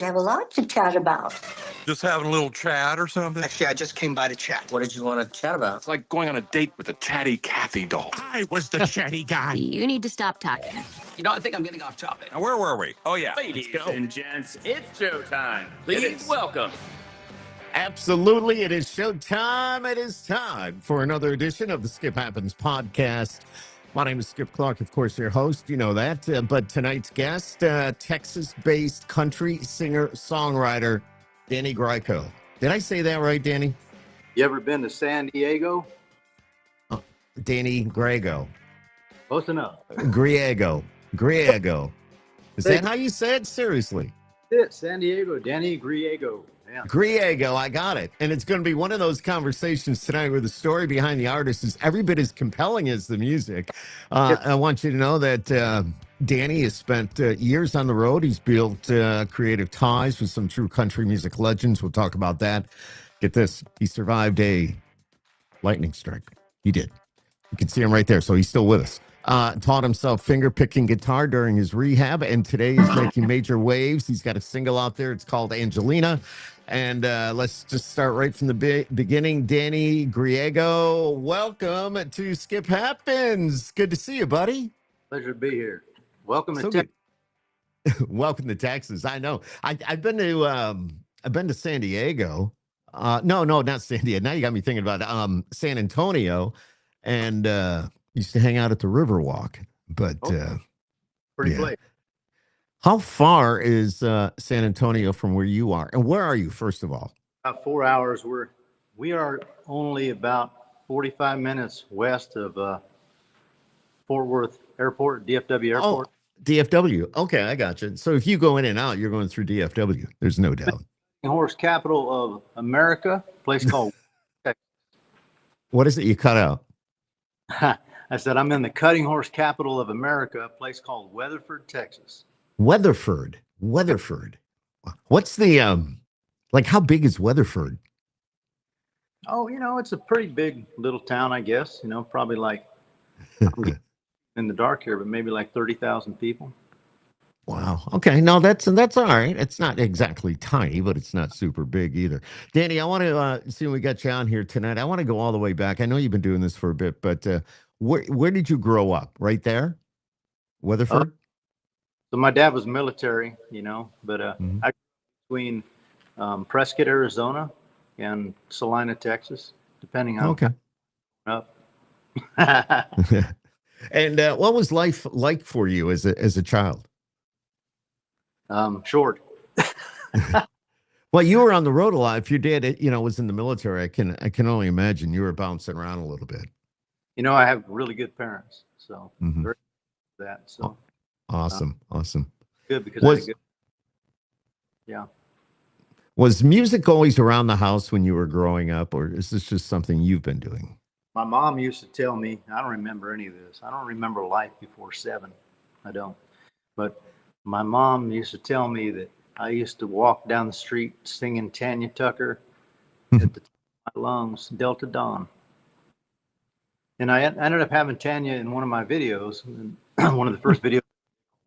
I have a lot to chat about. Just having a little chat or something? Actually, I just came by to chat. What did you want to chat about? It's like going on a date with a chatty Kathy doll. I was the chatty guy. You need to stop talking. You know, I think I'm getting off topic. Now, where were we? Oh, yeah. Ladies Let's go. and gents, it's showtime. Please welcome. Absolutely, it is showtime. It is time for another edition of the Skip Happens podcast. My name is Skip Clark, of course, your host. You know that. But tonight's guest, Texas-based country singer-songwriter, Danny Griego. Did I say that right, Danny? You ever been to San Diego? Danny Griego. Close enough. Griego. Is that how you say it? Seriously? That's it, San Diego, Danny Griego. Yeah. Griego, I got it. And it's going to be one of those conversations tonight where the story behind the artist is every bit as compelling as the music. I want you to know that Danny has spent years on the road. He's built creative ties with some true country music legends. We'll talk about that. Get this. He survived a lightning strike. He did. You can see him right there. So he's still with us. Taught himself finger-picking guitar during his rehab, and today he's making major waves. He's got a single out there. It's called Angelina. And let's just start right from the beginning. Danny Griego, welcome to Skip Happens. Good to see you, buddy. Pleasure to be here. Welcome to Texas. Welcome to Texas. I know. I've been to San Diego. No, not San Diego. Now you got me thinking about San Antonio, and used to hang out at the Riverwalk. But Pretty place. How far is San Antonio from where you are? And where are you, first of all? About 4 hours. We are only about 45 minutes west of Fort Worth Airport, DFW Airport. Oh, DFW. Okay, I got you. So if you go in and out, you're going through DFW. There's no doubt. Horse capital of America, place called What is it you cut out? I said I'm in the cutting horse capital of America, a place called Weatherford, Texas. Weatherford. What's the like? How big is Weatherford? Oh, it's a pretty big little town, I guess. Probably like in the dark here, but maybe like 30,000 people. Wow. Okay. No, that's all right. It's not exactly tiny, but it's not super big either. Danny, I want to see when we got you on here tonight. I want to go all the way back. I know you've been doing this for a bit, but where did you grow up? Right there, Weatherford. So my dad was military, but I grew up between Prescott, Arizona, and Salina, Texas, depending on up. And what was life like for you as a child? Short. Well, you were on the road a lot. If your dad, was in the military, I can only imagine you were bouncing around a little bit. I have really good parents, so very good at that. So awesome. Good because I had good. Yeah. Was music always around the house when you were growing up, or is this just something you've been doing? My mom used to tell me, I don't remember any of this. I don't remember life before 7. I don't. But my mom used to tell me that I used to walk down the street singing Tanya Tucker at the top of my lungs, Delta Dawn. And I ended up having Tanya in one of my videos, one of the first videos,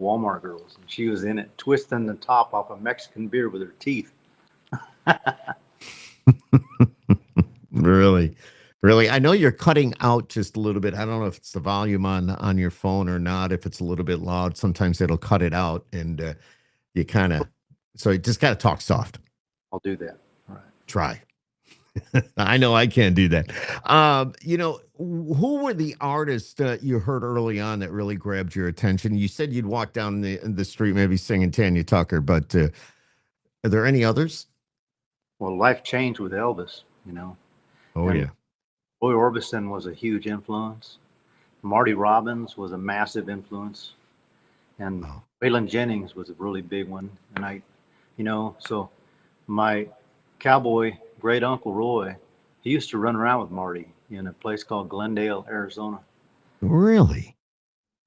Walmart Girls. And she was in it, twisting the top off a Mexican beer with her teeth. Really? I know you're cutting out just a little bit. I don't know if it's the volume on your phone or not, if it's a little bit loud. Sometimes it'll cut it out, and you so you just got to talk soft. I'll do that. All right. Try. I know I can't do that. Who were the artists that you heard early on that really grabbed your attention? You said you'd walk down the street maybe singing Tanya Tucker, but are there any others? Well, life changed with Elvis, Oh, and yeah. Roy Orbison was a huge influence. Marty Robbins was a massive influence. And Waylon Jennings was a really big one. And so my cowboy great uncle Roy, he used to run around with Marty in a place called Glendale, Arizona. Really?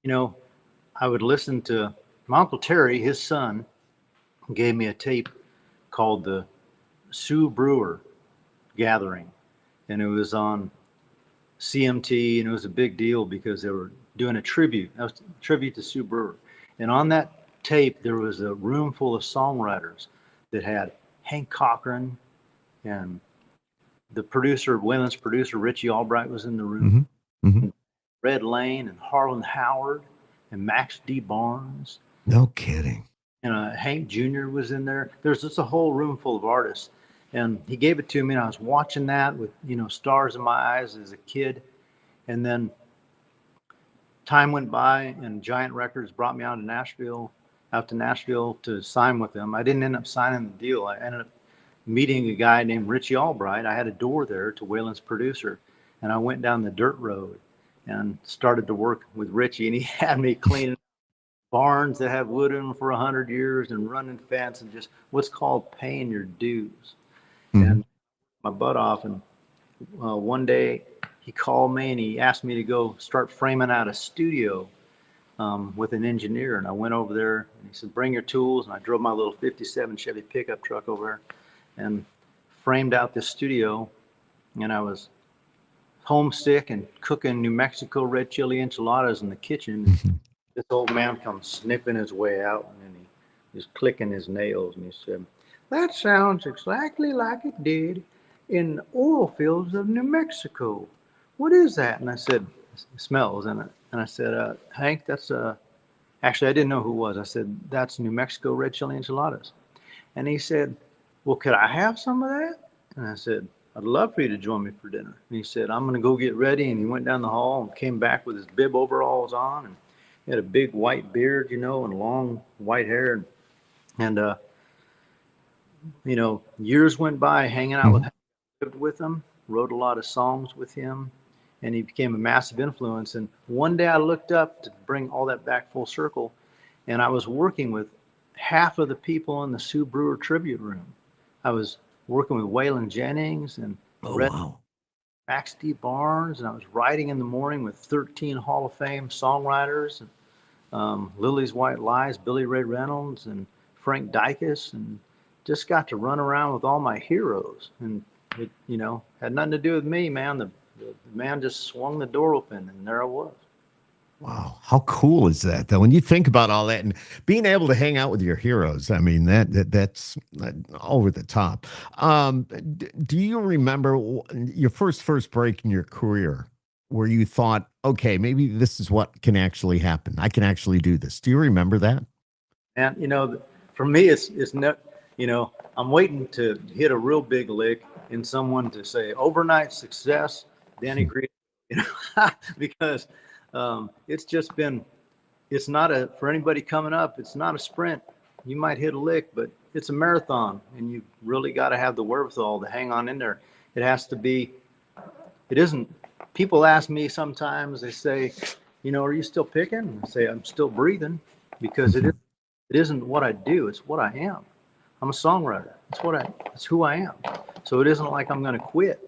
I would listen to my Uncle Terry, his son, gave me a tape called the Sue Brewer Gathering. And it was on CMT, and it was a big deal because they were doing a tribute to Sue Brewer. And on that tape, there was a room full of songwriters that had Hank Cochran and the producer, Waylon's producer, Richie Albright was in the room. Mm-hmm. Mm-hmm. Red Lane and Harlan Howard and Max D. Barnes. No kidding. And Hank Jr. was in there. There's just a whole room full of artists. And he gave it to me, and I was watching that with, stars in my eyes as a kid. And then time went by, and Giant Records brought me out to Nashville to sign with them. I didn't end up signing the deal. I ended up meeting a guy named Richie Albright. I had a door there to Waylon's producer, and I went down the dirt road and started to work with Richie, and he had me cleaning barns that had wood in them for 100 years and running fence and just what's called paying your dues. Mm-hmm. And my butt off. And one day he called me and he asked me to go start framing out a studio with an engineer. And I went over there and he said, bring your tools. And I drove my little 57 Chevy pickup truck over there and framed out this studio. And I was homesick and cooking New Mexico red chili enchiladas in the kitchen. This old man comes sniffing his way out, and then he was clicking his nails, and he said, that sounds exactly like it did in the oil fields of New Mexico. What is that? And I said, it smells. And I said, Hank, that's actually, I didn't know who it was. I said, that's New Mexico red chili enchiladas. And he said, well, could I have some of that? And I said, I'd love for you to join me for dinner. And he said, I'm going to go get ready. And he went down the hall and came back with his bib overalls on, and he had a big white beard, and long white hair. And years went by hanging out with him, lived with him, wrote a lot of songs with him, and he became a massive influence. And one day I looked up to bring all that back full circle, and I was working with half of the people in the Sue Brewer tribute room. I was working with Waylon Jennings and Max D. Barnes, and I was writing in the morning with 13 Hall of Fame songwriters, and Lily's White Lies, Billy Ray Reynolds, and Frank Dykes, and just got to run around with all my heroes. And it, had nothing to do with me, man. The man just swung the door open, and there I was. Wow, how cool is that, though? When you think about all that and being able to hang out with your heroes, I mean, that's over the top. Do you remember your first break in your career where you thought, okay, maybe this is what can actually happen? I can actually do this. Do you remember that? And for me, it's not. I'm waiting to hit a real big lick in someone to say overnight success, Danny Griego, because. It's not for anybody coming up, it's not a sprint. You might hit a lick, but it's a marathon, and you really got to have the wherewithal to hang on in there. People ask me sometimes, they say, are you still picking? I say, I'm still breathing, because it isn't what I do, it's what I am. I'm a songwriter. It's who I am. So it isn't like I'm going to quit.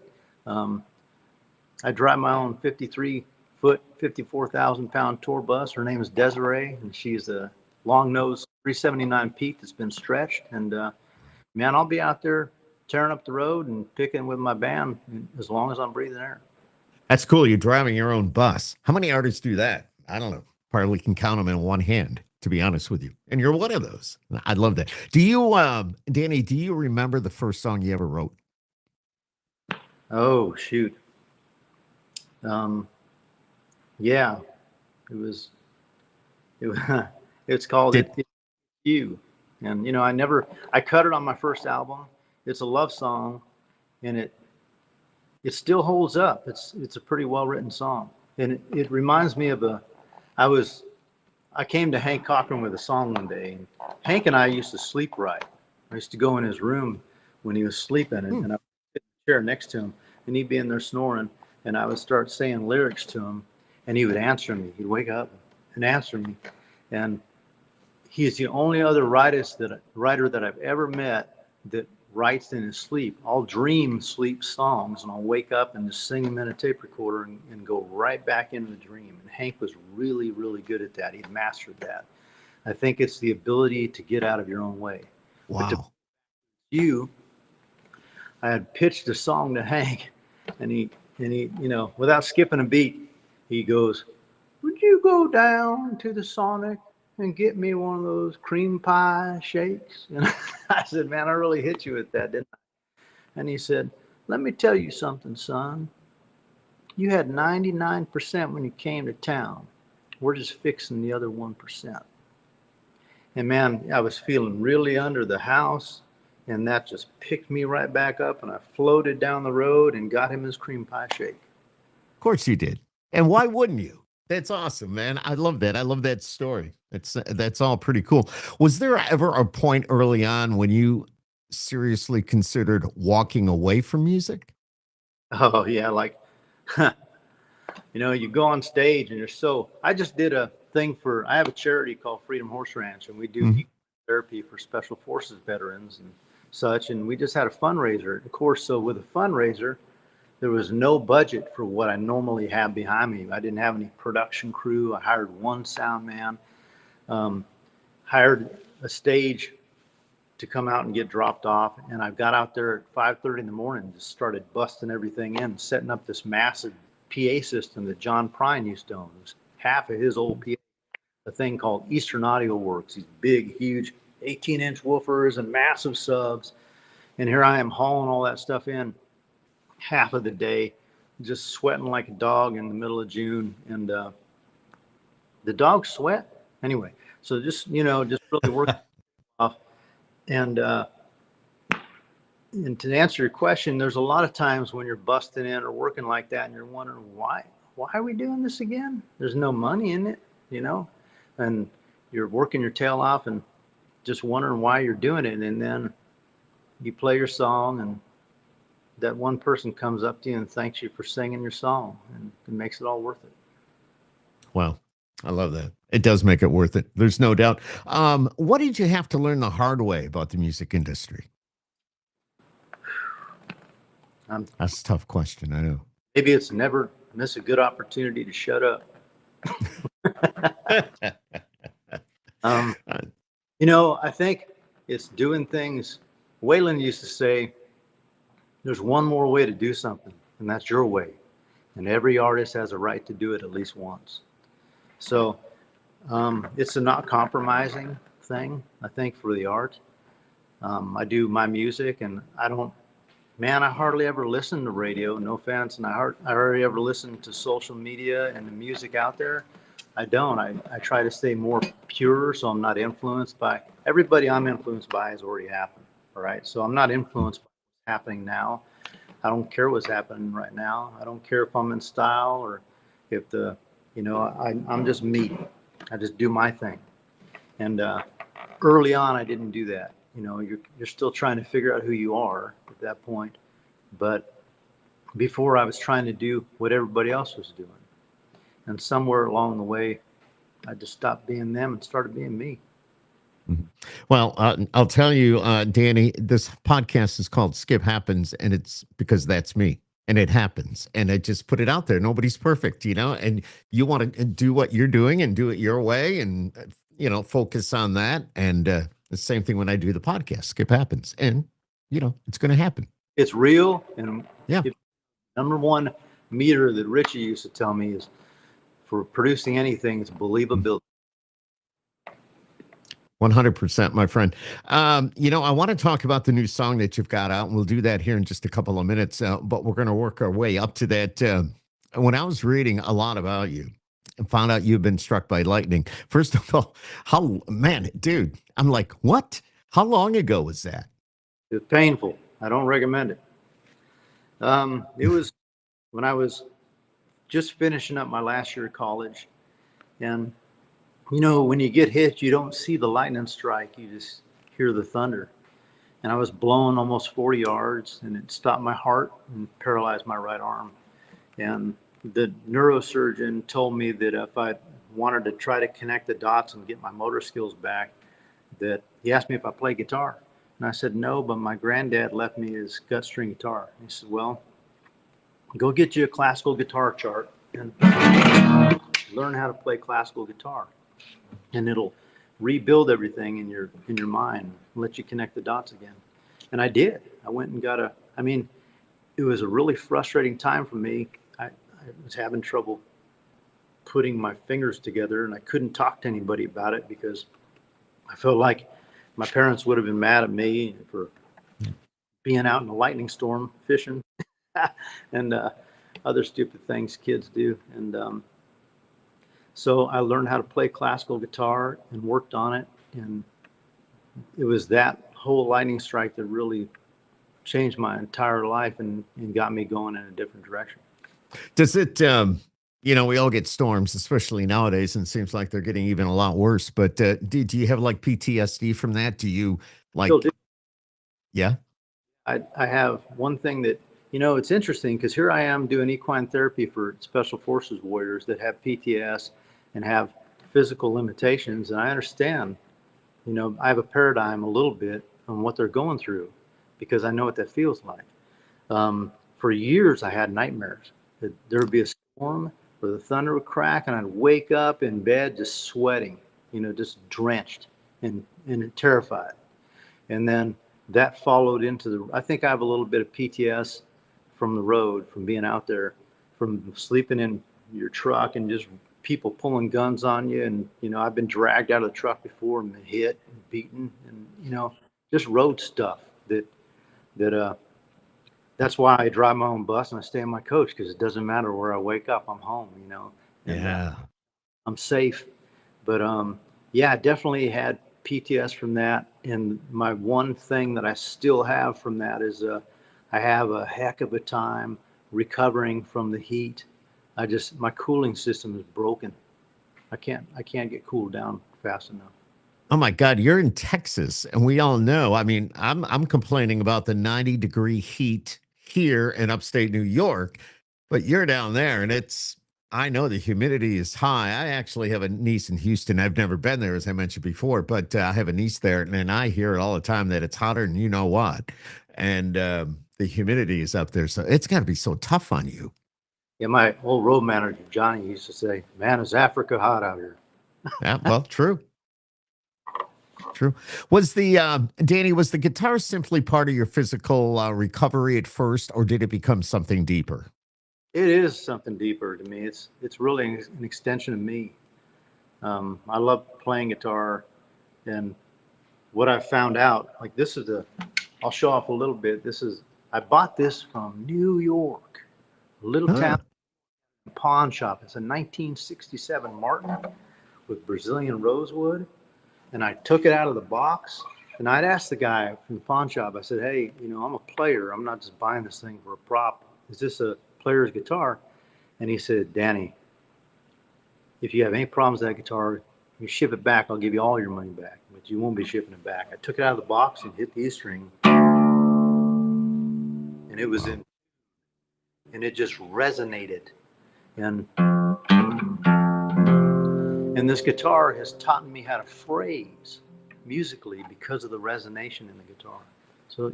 I drive my own 53-foot, 54,000-pound tour bus. Her name is Desiree, and she's a long-nosed 379 Pete that's been stretched. And man, I'll be out there tearing up the road and picking with my band as long as I'm breathing air. That's cool. You're driving your own bus. How many artists do that? I don't know. Probably can count them in one hand, to be honest with you. And you're one of those. I love that. Do you, Danny, do you remember the first song you ever wrote? Oh, shoot. Yeah, it's called It's You. And, I cut it on my first album. It's a love song, and it still holds up. It's a pretty well-written song. And it reminds me of I came to Hank Cochran with a song one day, and Hank and I used to sleep right. I used to go in his room when he was sleeping, and I would sit in the chair next to him, and he'd be in there snoring, and I would start saying lyrics to him, and he would answer me. He'd wake up and answer me. And he's the only other writer that I've ever met that writes in his sleep. I'll dream sleep songs, and I'll wake up and just sing them in a tape recorder and go right back into the dream. And Hank was really, really good at that. He'd mastered that. I think it's the ability to get out of your own way. Wow. I had pitched a song to Hank, and he, without skipping a beat, he goes, would you go down to the Sonic and get me one of those cream pie shakes? I said, man, I really hit you with that, didn't I? And he said, let me tell you something, son. You had 99% when you came to town. We're just fixing the other 1%. And man, I was feeling really under the house, and that just picked me right back up, and I floated down the road and got him his cream pie shake. Of course you did. And why wouldn't you? That's awesome, man. I love that. I love that story. That's all pretty cool. Was there ever a point early on when you seriously considered walking away from music? Oh yeah, like, you go on stage and you're so. I just did a thing I have a charity called Freedom Horse Ranch, and we do therapy for Special Forces veterans and such. And we just had a fundraiser, of course. So with a fundraiser, there was no budget for what I normally have behind me. I didn't have any production crew. I hired one sound man, hired a stage to come out and get dropped off. And I got out there at 5:30 in the morning and just started busting everything in, setting up this massive PA system that John Prine used to own. It was half of his old PA, a thing called Eastern Audio Works, these big, huge 18-inch woofers and massive subs. And here I am hauling all that stuff in half of the day, just sweating like a dog in the middle of June. And the dogs sweat anyway. So just really working off. And to answer your question, there's a lot of times when you're busting in or working like that and you're wondering why are we doing this again? There's no money in it, and you're working your tail off and just wondering why you're doing it. And then you play your song, and that one person comes up to you and thanks you for singing your song, and it makes it all worth it. Wow. I love that. It does make it worth it. There's no doubt. What did you have to learn the hard way about the music industry? That's a tough question. I know. Maybe it's never miss a good opportunity to shut up. I think it's doing things. Waylon used to say, there's one more way to do something, and that's your way. And every artist has a right to do it at least once. So it's a not compromising thing, I think, for the art. I do my music, and I hardly ever listen to radio, no offense, and I hardly ever listen to social media and the music out there. I don't. I try to stay more pure, so I'm not influenced by everybody I'm influenced by has already happened. All right. So I'm not influenced by what's happening now. I don't care what's happening right now. I don't care if I'm in style or if I'm just me. I just do my thing. And early on, I didn't do that. You're still trying to figure out who you are at that point. But before, I was trying to do what everybody else was doing. And somewhere along the way, I just stopped being them and started being me. Well, I'll tell you, Danny, this podcast is called Skip Happens, and it's because that's me. And it happens. And I just put it out there. Nobody's perfect, and you want to do what you're doing and do it your way and, focus on that. And the same thing when I do the podcast, Skip Happens. And, it's going to happen. It's real. And yeah. Number one meter that Richie used to tell me is for producing anything is believability. 100%, my friend. I want to talk about the new song that you've got out, and we'll do that here in just a couple of minutes, but we're going to work our way up to that. When I was reading a lot about you and found out you've been struck by lightning, first of all, dude, I'm like, what? How long ago was that? It was painful. I don't recommend it. It was when I was just finishing up my last year of college, and when you get hit, you don't see the lightning strike. You just hear the thunder. And I was blown almost 40 yards, and it stopped my heart and paralyzed my right arm. And the neurosurgeon told me that if I wanted to try to connect the dots and get my motor skills back, that he asked me if I play guitar. And I said, no, but my granddad left me his gut string guitar. And he said, well, go get you a classical guitar chart and learn how to play classical guitar. And it'll rebuild everything in your mind and let you connect the dots again. And I did. I went and got it was a really frustrating time for me. I was having trouble putting my fingers together, and I couldn't talk to anybody about it because I felt like my parents would have been mad at me for being out in a lightning storm fishing and other stupid things kids do. And so I learned how to play classical guitar and worked on it. And it was that whole lightning strike that really changed my entire life and got me going in a different direction. Does it, we all get storms, especially nowadays, and it seems like they're getting even a lot worse. But do you have like PTSD from that? Do you like, Still do. yeah? I have one thing that, it's interesting because here I am doing equine therapy for Special Forces warriors that have PTS and have physical limitations. And I understand, I have a paradigm a little bit on what they're going through because I know what that feels like. For years, I had nightmares that there would be a storm where the thunder would crack and I'd wake up in bed just sweating, just drenched and terrified. And then that followed into I think I have a little bit of PTS from the road, from being out there, from sleeping in your truck and just people pulling guns on you. And, I've been dragged out of the truck before and been hit and beaten and, just road stuff that's why I drive my own bus and I stay in my coach because it doesn't matter where I wake up, I'm home, and Yeah. I'm safe. But yeah, I definitely had PTS from that. And my one thing that I still have from that is I have a heck of a time recovering from the heat. My cooling system is broken. I can't get cooled down fast enough. Oh my God, you're in Texas, and we all know. I mean, I'm complaining about the 90-degree heat here in upstate New York, but you're down there, and I know the humidity is high. I actually have a niece in Houston. I've never been there, as I mentioned before, but I have a niece there, and I hear it all the time that it's hotter than you know what, and the humidity is up there, so it's got to be so tough on you. Yeah, my old road manager Johnny used to say, "Man, is Africa hot out here?" Yeah, well, true. True. Was Danny, was the guitar simply part of your physical recovery at first, or did it become something deeper? It is something deeper to me. It's really an extension of me. I love playing guitar, and what I found out, like I'll show off a little bit. I bought this from New York, a little town pawn shop. It's a 1967 Martin with Brazilian rosewood. And I took it out of the box, and I'd asked the guy from the pawn shop, I said, "Hey, I'm a player. I'm not just buying this thing for a prop. Is this a player's guitar?" And he said, "Danny, if you have any problems with that guitar, you ship it back. I'll give you all your money back, but you won't be shipping it back." I took it out of the box and hit the E string, and it was and it just resonated. And this guitar has taught me how to phrase musically because of the resonation in the guitar. So,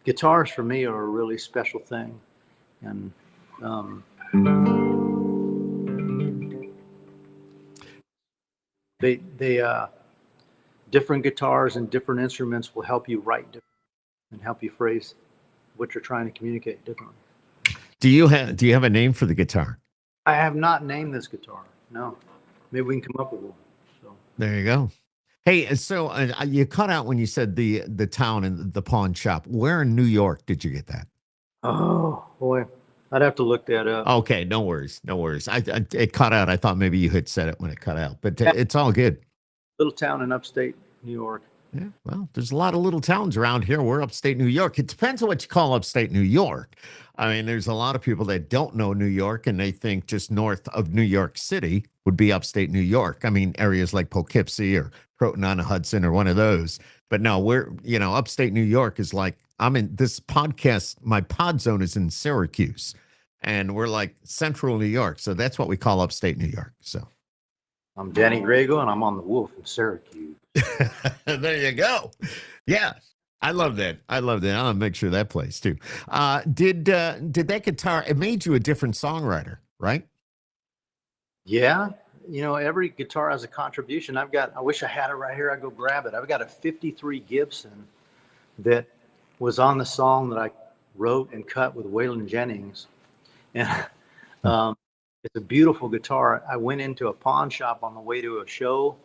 guitars for me are a really special thing. And different guitars and different instruments will help you write differently and help you phrase what you're trying to communicate differently. Do you have a name for the guitar? I have not named this guitar. No. Maybe we can come up with one. So There you go. Hey, so you cut out when you said the town and the pawn shop. Where in New York did you get that? Oh boy, I'd have to look that up. Okay, no worries, no worries. It cut out. I thought maybe you had said it when it cut out, but it's all good. Little town in upstate New York. Yeah, well, there's a lot of little towns around here. We're upstate New York. It depends on what you call upstate New York. I mean, there's a lot of people that don't know New York, and they think just north of New York City would be upstate New York. I mean, areas like Poughkeepsie or Croton-on-the-Hudson or one of those. But no, upstate New York is like, I'm in this podcast. My pod zone is in Syracuse, and we're like central New York. So that's what we call upstate New York. So I'm Danny Griego, and I'm on the Wolf in Syracuse. there you go. Yeah. I love that. I'll make sure that plays too. Did that guitar, it made you a different songwriter, right? Yeah. Every guitar has a contribution. I wish I had it right here. I'd go grab it. I've got a 53 Gibson that was on the song that I wrote and cut with Waylon Jennings. And it's a beautiful guitar. I went into a pawn shop on the way to a show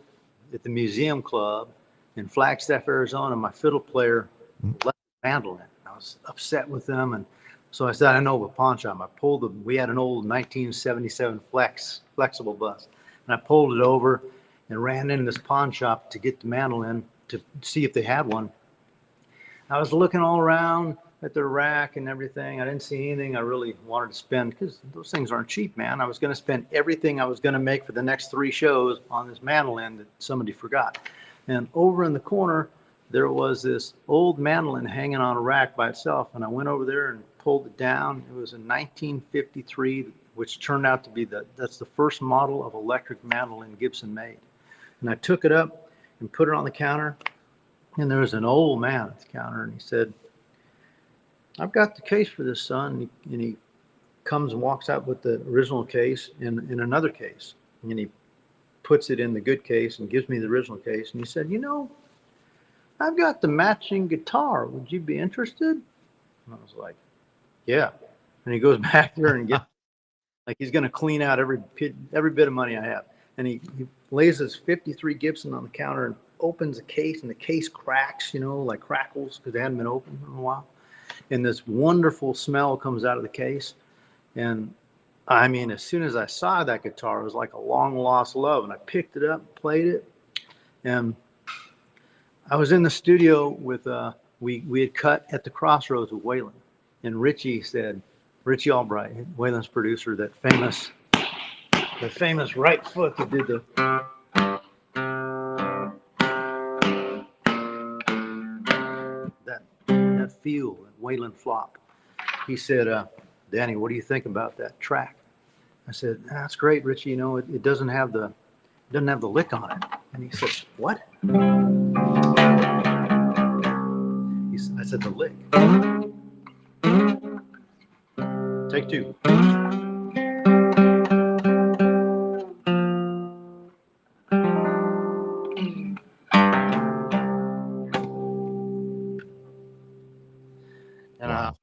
at the museum club, in Flagstaff, Arizona. My fiddle player left the mandolin. I was upset with them, and so I said, I know of a pawn shop. I pulled them. We had an old 1977 flexible bus, and I pulled it over and ran into this pawn shop to get the mandolin to see if they had one. I was looking all around at their rack and everything. I didn't see anything I really wanted to spend, because those things aren't cheap, man. I was going to spend everything I was going to make for the next 3 shows on this mandolin that somebody forgot. And over in the corner, there was this old mandolin hanging on a rack by itself. And I went over there and pulled it down. It was a 1953, which turned out to be that's the first model of electric mandolin Gibson made. And I took it up and put it on the counter. And there was an old man at the counter, and he said, I've got the case for this, son. And he comes and walks out with the original case in another case. And he puts it in the good case and gives me the original case. And he said, you know, I've got the matching guitar. Would you be interested? And I was like, yeah. And he goes back there and gets, like, he's going to clean out every bit of money I have. And he lays his 53 Gibson on the counter and opens the case, and the case cracks, you know, like crackles, because they hadn't been opened in a while. And this wonderful smell comes out of the case. And I mean, as soon as I saw that guitar, it was like a long lost love. And I picked it up, played it. And I was in the studio with, we had cut at the Crossroads with Waylon. And Richie Albright, Waylon's producer, the famous right foot that did that feel that Waylon flopped. He said, Danny, what do you think about that track? I said, that's great, Richie. You know, it doesn't have the lick on it. And he said, what? I said, the lick. Take 2. And Wow.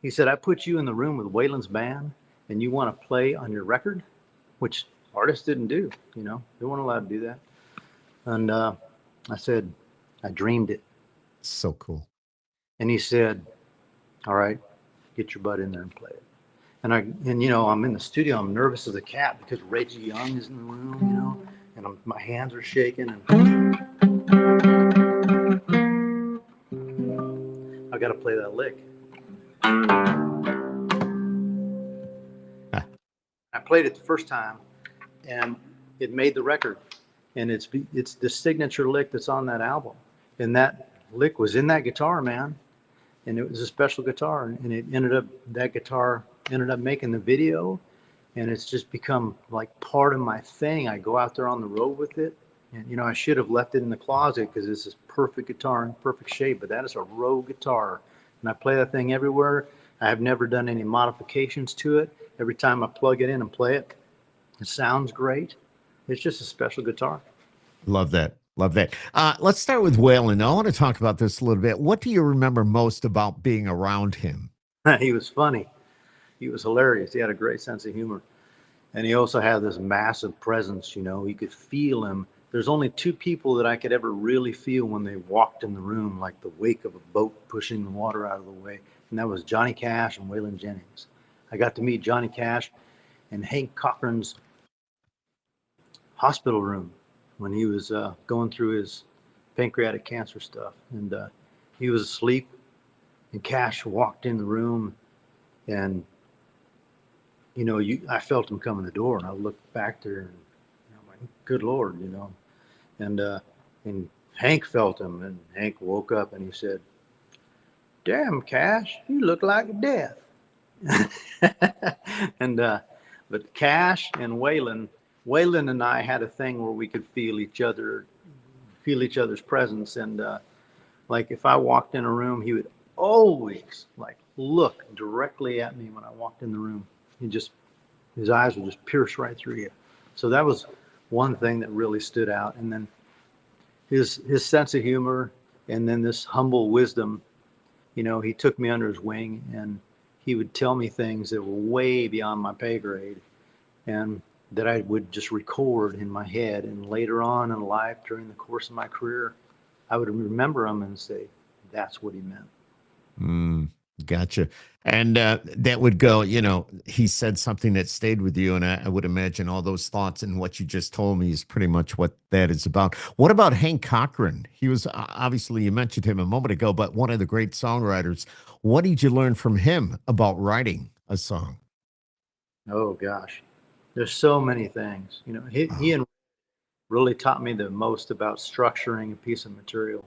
he said, I put you in the room with Waylon's band, and you want to play on your record, which artists didn't do, you know, they weren't allowed to do that. And I said, I dreamed it. So cool. And he said, all right, get your butt in there and play it. And you know, I'm in the studio, I'm nervous as a cat because Reggie Young is in the room, you know, and my hands are shaking, and I got to play that lick. I played it the first time, and it made the record. And it's the signature lick that's on that album. And that lick was in that guitar, man. And it was a special guitar. And that guitar ended up making the video. And it's just become like part of my thing. I go out there on the road with it. And, you know, I should have left it in the closet because it's this perfect guitar in perfect shape. But that is a road guitar. And I play that thing everywhere. I have never done any modifications to it. Every time I plug it in and play it, it sounds great. It's just a special guitar. Love that. Love that. Let's start with Waylon. I want to talk about this a little bit. What do you remember most about being around him? He was funny. He was hilarious. He had a great sense of humor. And he also had this massive presence, you know. You could feel him. There's only 2 people that I could ever really feel when they walked in the room, like the wake of a boat pushing the water out of the way. And that was Johnny Cash and Waylon Jennings. I got to meet Johnny Cash in Hank Cochran's hospital room when he was going through his pancreatic cancer stuff. And he was asleep, and Cash walked in the room, and, you know, I felt him come in the door, and I looked back there, and, you know, I'm like, good Lord, you know. And Hank felt him, and Hank woke up, and he said, damn, Cash, you look like death. And but Cash and Waylon and I had a thing where we could feel each other's presence. And like if I walked in a room, he would always like look directly at me when I walked in the room. His eyes would just pierce right through you. So that was one thing that really stood out. And then his sense of humor, and then this humble wisdom. You know, he took me under his wing, and he would tell me things that were way beyond my pay grade. And that I would just record in my head. And later on in life, during the course of my career, I would remember them and say, that's what he meant. Gotcha. And that would go, he said something that stayed with you. And I would imagine all those thoughts and what you just told me is pretty much what that is about. What about Hank Cochran? He was obviously, you mentioned him a moment ago, but one of the great songwriters. What did you learn from him about writing a song? Oh, gosh. There's so many things. He really taught me the most about structuring a piece of material.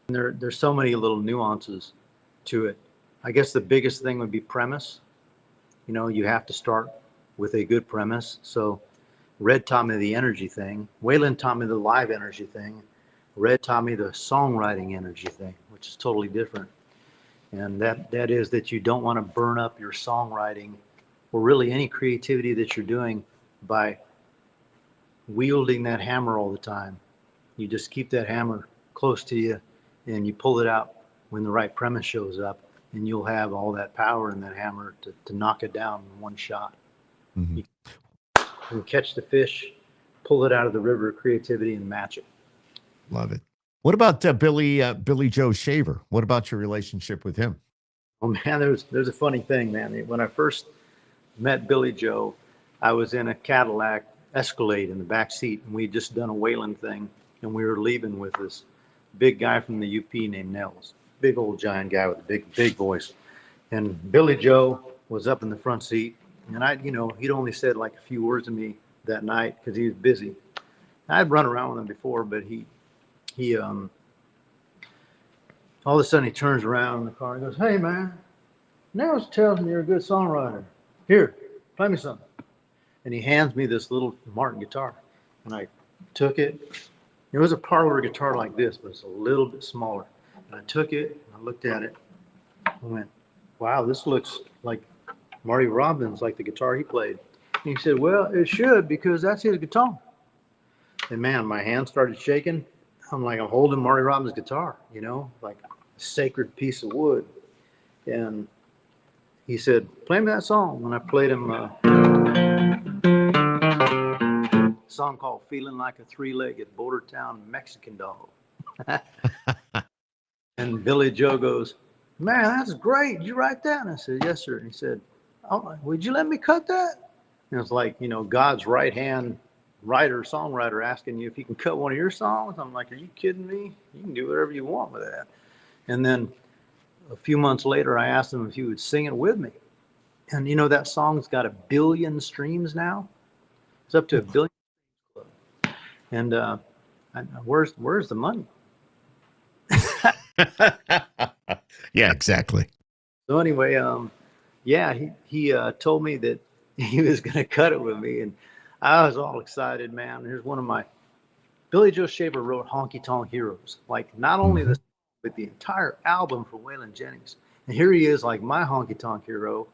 There's so many little nuances to it. I guess the biggest thing would be premise. You have to start with a good premise. So Red taught me the energy thing. Waylon taught me the live energy thing. Red taught me the songwriting energy thing, which is totally different. And that is that you don't want to burn up your songwriting or really any creativity that you're doing by wielding that hammer all the time. You just keep that hammer close to you and you pull it out when the right premise shows up, and you'll have all that power in that hammer to knock it down in one shot. Mm-hmm. You can catch the fish, pull it out of the river of creativity and match it. Love it. What about Billy Joe Shaver? What about your relationship with him? Oh man, there's a funny thing, man. When I first met Billy Joe, I was in a Cadillac Escalade in the back seat, and we'd just done a Waylon thing, and we were leaving with this big guy from the UP named Nels, big old giant guy with a big voice. And Billy Joe was up in the front seat, and he'd only said like a few words to me that night because he was busy. I'd run around with him before, but he all of a sudden he turns around in the car and goes, "Hey man, Nels tells me you're a good songwriter. Here, play me something." And he hands me this little Martin guitar, and I took it. It was a parlor guitar like this, but it's a little bit smaller. And I took it, I looked at it, and went, "Wow, this looks like Marty Robbins, like the guitar he played." And he said, "Well, it should, because that's his guitar." And man, my hand started shaking. I'm holding Marty Robbins' guitar, like a sacred piece of wood. And he said, "Play me that song." And I played him song called "Feeling Like a Three-Legged Border Town Mexican Dog." And Billy Joe goes, "Man, that's great. Did you write that?" And I said, "Yes, sir." And he said, "Oh, would you let me cut that?" And it's like, God's right-hand writer-songwriter asking you if he can cut one of your songs. I'm like, "Are you kidding me? You can do whatever you want with that." And then a few months later, I asked him if he would sing it with me. And that song's got 1 billion streams now. It's up to 1 billion. And where's the money? Yeah, exactly. So anyway, he told me that he was going to cut it with me, and I was all excited, man. Here's one of my Billy Joe Shaver wrote Honky Tonk Heroes, like not only the but the entire album for Waylon Jennings. And here he is, like my honky tonk hero.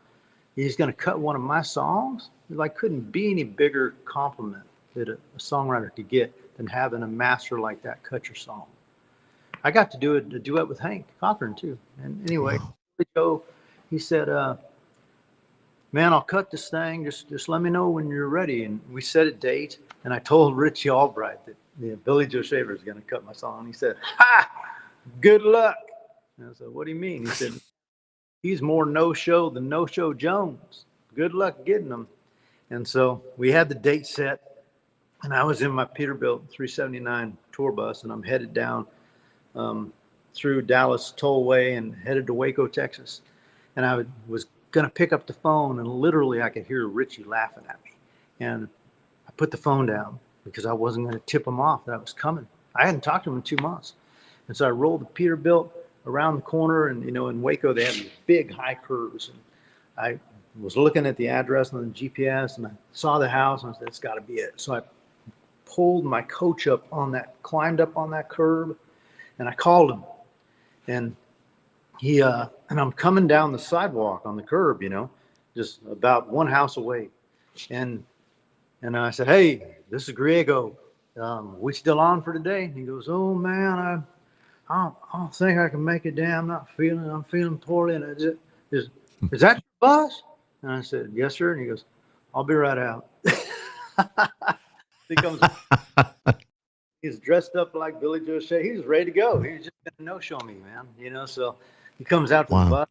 He's going to cut one of my songs. It couldn't be any bigger compliment that a songwriter could get than having a master like that cut your song. I got to do a duet with Hank Cochran too. And anyway, Joe, he said, "Man, I'll cut this thing. Just let me know when you're ready." And we set a date. And I told Richie Albright that Billy Joe Shaver is going to cut my song. And he said, "Ha! Good luck." And I said, "What do you mean?" He said, "He's more no-show than No-Show Jones. Good luck getting him." And so we had the date set, and I was in my Peterbilt 379 tour bus, and I'm headed down through Dallas Tollway and headed to Waco, Texas. And I was going to pick up the phone, and literally I could hear Richie laughing at me. And I put the phone down because I wasn't going to tip him off that I was coming. I hadn't talked to him in 2 months. And so I rolled the Peterbilt around the corner, and in Waco they have these big high curves. And I was looking at the address on the GPS, and I saw the house, and I said, "It's got to be it." So I pulled my coach up on that, climbed up on that curb, and I called him. And and I'm coming down the sidewalk on the curb, just about one house away. And I said, "Hey, this is Griego. We still on for today?" And he goes, "Oh man, I don't think I can make it down. I'm feeling poorly." And is that your bus? And I said, "Yes, sir." And he goes, I'll be right out. He comes, he's dressed up like Billy Joe Shea. He's ready to go. He's just going to no-show me, man. You know, so he comes out to the bus.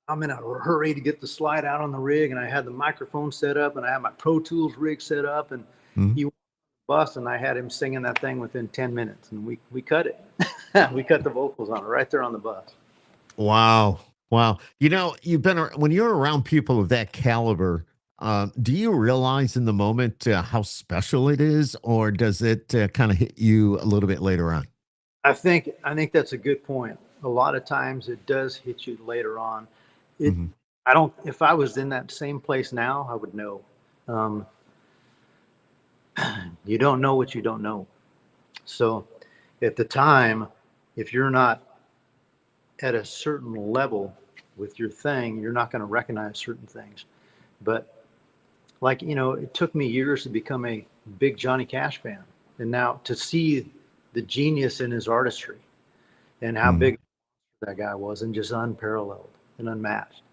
I'm in a hurry to get the slide out on the rig, and I had the microphone set up, and I had my Pro Tools rig set up, and he went to the bus, and I had him singing that thing within 10 minutes, and we cut it. We cut the vocals on it right there on the bus. Wow. Wow. You know, when you're around people of that caliber, do you realize in the moment how special it is, or does it kind of hit you a little bit later on? I think that's a good point. A lot of times it does hit you later on. If I was in that same place now, I would know. You don't know what you don't know. So at the time, if you're not at a certain level with your thing, you're not going to recognize certain things. But like, you know, it took me years to become a big Johnny Cash fan. And now to see the genius in his artistry and how big that guy was, and just unparalleled and unmatched.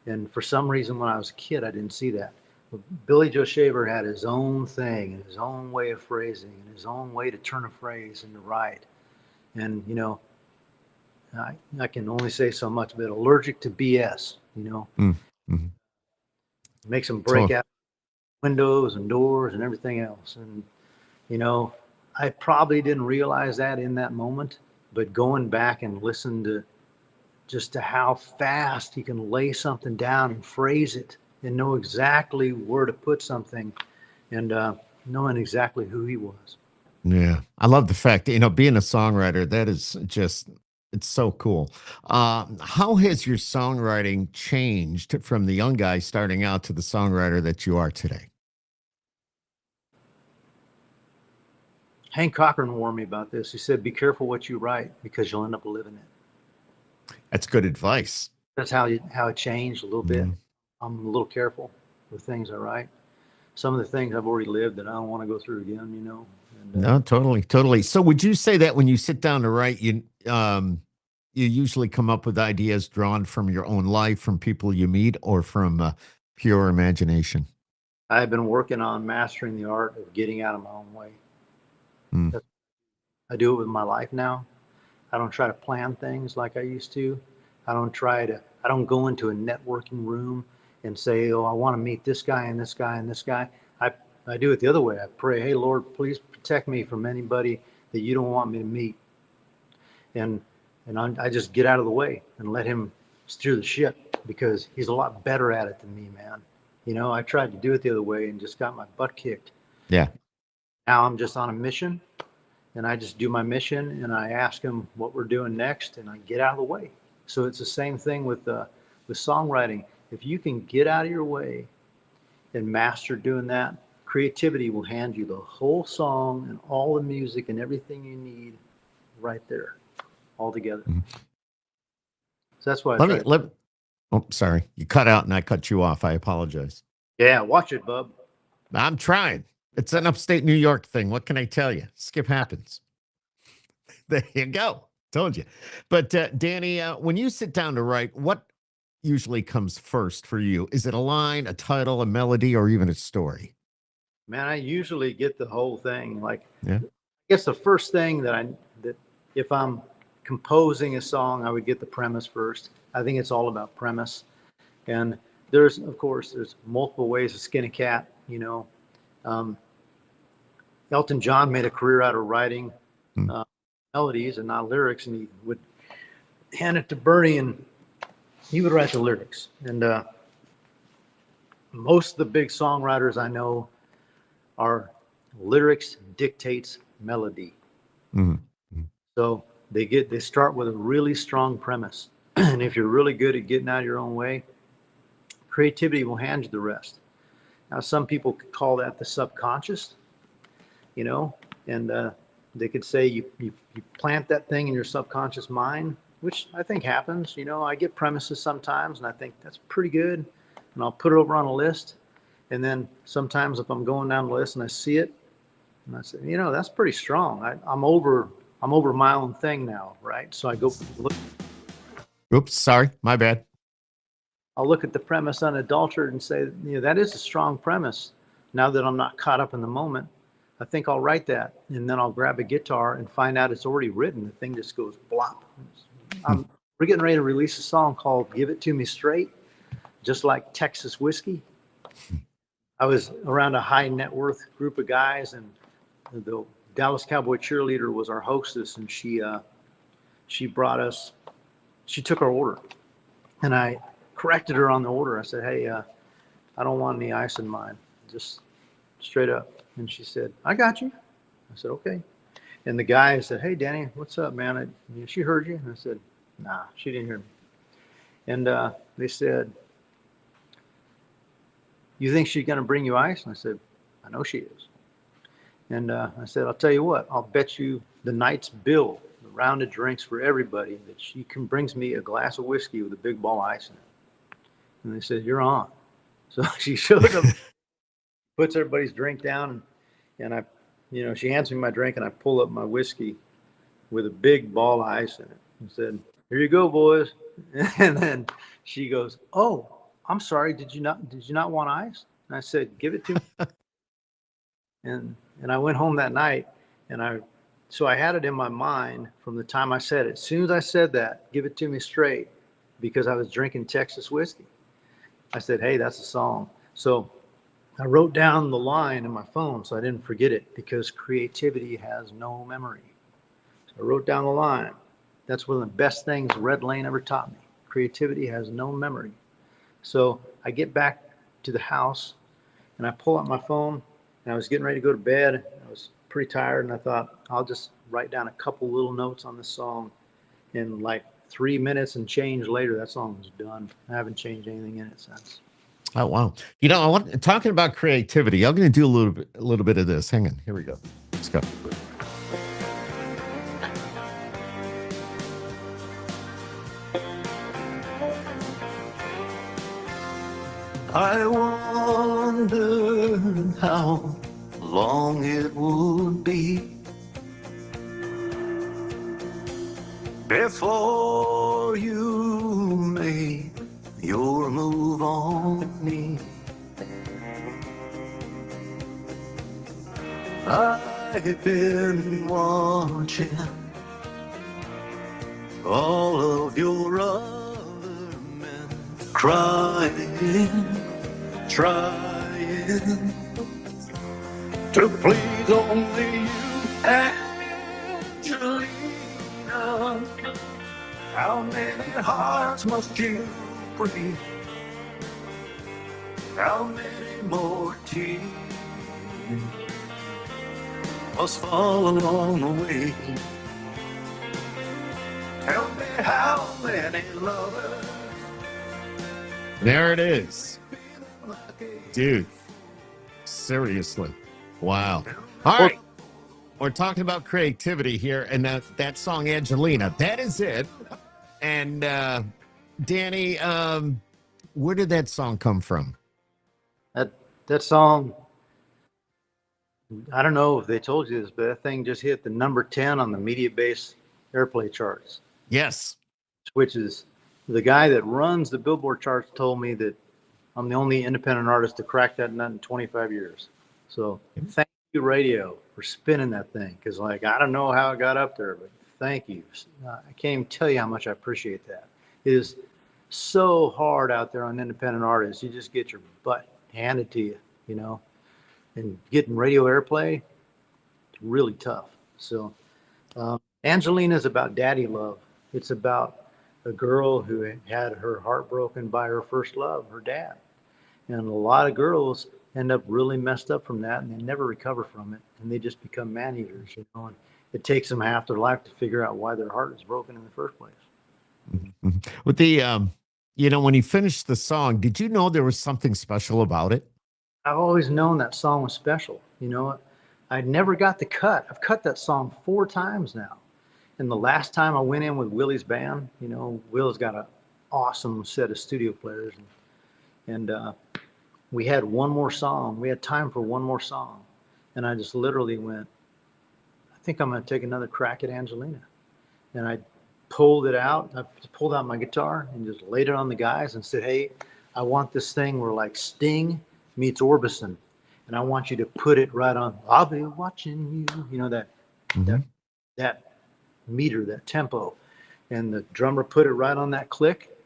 And for some reason, when I was a kid, I didn't see that. But Billy Joe Shaver had his own thing and his own way of phrasing and his own way to turn a phrase into write. And, you know, I can only say so much, but allergic to BS, you know, makes him break out windows and doors and everything else. And, you know, I probably didn't realize that in that moment, but going back and listen to just to how fast he can lay something down and phrase it and know exactly where to put something, and knowing exactly who he was. Yeah. I love the fact that, you know, being a songwriter, that is just, it's so cool. How has your songwriting changed from the young guy starting out to the songwriter that you are today? Hank Cochran warned me about this. He said, be careful what you write because you'll end up living it. That's good advice. That's how it changed a little bit. I'm a little careful with things I write. Some of the things I've already lived that I don't want to go through again, you know. And, No, totally. So would you say that when you sit down to write, you usually come up with ideas drawn from your own life, from people you meet, or from pure imagination? I've been working on mastering the art of getting out of my own way. I do it with my life now. I don't try to plan things like I used to. I don't go into a networking room and say, oh, I want to meet this guy and this guy and this guy. I do it the other way. I pray, hey, Lord, please protect me from anybody that you don't want me to meet. And I just get out of the way and let him steer the ship, because he's a lot better at it than me, man. You know, I tried to do it the other way and just got my butt kicked. Yeah. Now I'm just on a mission, and I just do my mission, and I ask him what we're doing next, and I get out of the way. So it's the same thing with songwriting. If you can get out of your way and master doing that, creativity will hand you the whole song and all the music and everything you need right there, all together. So that's why oh, sorry. You cut out and I cut you off. I apologize. Yeah, watch it, bub. I'm trying. It's an upstate New York thing. What can I tell you? Skip happens. There you go. Told you. But Danny, when you sit down to write, what usually comes first for you? Is it a line, a title, a melody, or even a story? Man, I usually get the whole thing. Like, yeah. I guess the first thing that if I'm composing a song, I would get the premise first. I think it's all about premise. And there's multiple ways to skin a cat, you know. Elton John made a career out of writing melodies and not lyrics, and he would hand it to Bernie and he would write the lyrics. And most of the big songwriters I know are lyrics dictates melody. So they start with a really strong premise. And if you're really good at getting out of your own way, creativity will hand you the rest. Now, some people could call that the subconscious, you know, and they could say you plant that thing in your subconscious mind, which I think happens. You know, I get premises sometimes and I think that's pretty good, and I'll put it over on a list. And then sometimes if I'm going down the list and I see it, and I say, you know, that's pretty strong. I'm over my own thing now, right? So I go look. Oops, sorry, my bad. I'll look at the premise unadulterated and say, that is a strong premise. Now that I'm not caught up in the moment, I think I'll write that. And then I'll grab a guitar and find out it's already written. The thing just goes blop. We're getting ready to release a song called Give It To Me Straight, just like Texas whiskey. I was around a high net worth group of guys, and the Dallas Cowboy cheerleader was our hostess, and she took our order, and I corrected her on the order. I said, hey, I don't want any ice in mine, just straight up. And she said, I got you. I said, okay. And the guy said, hey, Danny, what's up, man? She heard you? And I said, nah, she didn't hear me. And they said, you think she's going to bring you ice? And I said, I know she is. And I said, I'll tell you what, I'll bet you the night's bill, the round of drinks for everybody, that she brings me a glass of whiskey with a big ball of ice in it. And they said, you're on. So she showed up, puts everybody's drink down, and I, she hands me my drink, and I pull up my whiskey with a big ball of ice in it and said, here you go, boys. And then she goes, oh, I'm sorry, did you not want ice? And I said, give it to me. And I went home that night, and so I had it in my mind from the time I said it. As soon as I said that, give it to me straight, because I was drinking Texas whiskey. I said, hey, that's a song. So I wrote down the line in my phone so I didn't forget it, because creativity has no memory. So I wrote down the line. That's one of the best things Red Lane ever taught me. Creativity has no memory. So I get back to the house, and I pull out my phone, and I was getting ready to go to bed. I was pretty tired, and I thought, I'll just write down a couple little notes on this song. And like 3 minutes and change later, that song was done. I haven't changed anything in it since. Oh, wow. Talking about creativity, I'm going to do a little bit of this. Hang on. Here we go. Let's go. I wondered how long it would be before you made your move on me. I've been watching all of your other men crying, trying to please only you, Angelina. How many hearts must you break? How many more tears must fall along the way? Tell me how many lovers. There it is. Dude, seriously. Wow. All right. We're talking about creativity here, and that song, Angelina, that is it. And Danny, where did that song come from? That song, I don't know if they told you this, but that thing just hit the number 10 on the media-based airplay charts. Yes. Which is, the guy that runs the Billboard charts told me that I'm the only independent artist to crack that nut in 25 years. So thank you, radio, for spinning that thing. Because, I don't know how it got up there, but thank you. I can't even tell you how much I appreciate that. It is so hard out there on independent artists. You just get your butt handed to you, and getting radio airplay, it's really tough. So Angelina is about daddy love. It's about a girl who had her heart broken by her first love, her dad. And a lot of girls end up really messed up from that, and they never recover from it, and they just become man-eaters, and it takes them half their life to figure out why their heart is broken in the first place. Mm-hmm. With the, when you finished the song, did you know there was something special about it? I've always known that song was special. I never got the cut. I've cut that song 4 times now. And the last time I went in with Willie's band, Will's got an awesome set of studio players. And we had one more song. We had time for one more song. And I just literally went, I think I'm going to take another crack at Angelina. And I pulled it out. I pulled out my guitar and just laid it on the guys and said, hey, I want this thing where like Sting meets Orbison. And I want you to put it right on, I'll be watching you, you know, that meter, that tempo. And the drummer put it right on that click.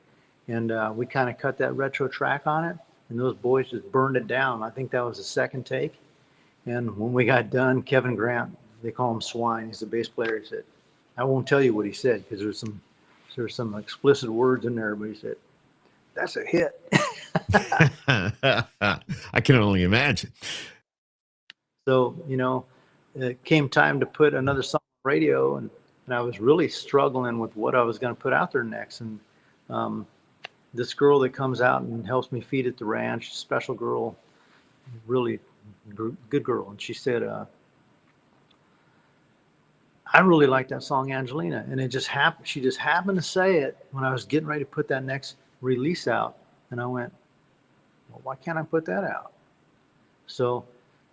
And we kind of cut that retro track on it. And those boys just burned it down. I think that was the second take. And when we got done, Kevin Grant, they call him Swine, he's the bass player, he said, I won't tell you what he said because there's some explicit words in there, but he said, that's a hit. I can only imagine. So, you know, it came time to put another song on radio, and I was really struggling with what I was going to put out there next. And this girl that comes out and helps me feed at the ranch, special girl, really good girl. And she said, I really like that song, Angelina. And it just happened. She just happened to say it when I was getting ready to put that next release out. And I went, well, why can't I put that out? So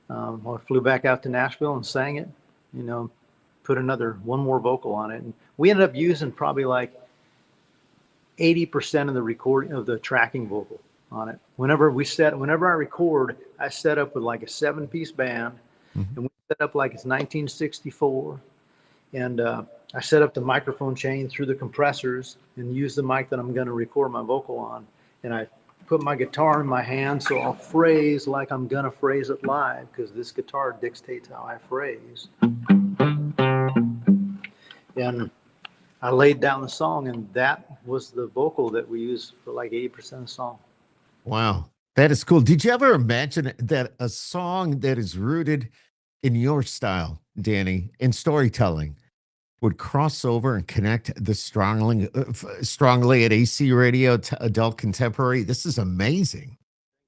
I flew back out to Nashville and sang it, you know, put one more vocal on it. And we ended up using probably like 80% of the recording of the tracking vocal on it. Whenever I record, I set up with like a 7-piece band, and we set up like it's 1964. And I set up the microphone chain through the compressors and use the mic that I'm going to record my vocal on. And I put my guitar in my hand so I'll phrase like I'm going to phrase it live because this guitar dictates how I phrase. And I laid down the song, and that was the vocal that we used for like 80% of the song. Wow. That is cool. Did you ever imagine that a song that is rooted in your style, Danny, in storytelling, would cross over and connect this strongly at AC Radio to adult contemporary? This is amazing.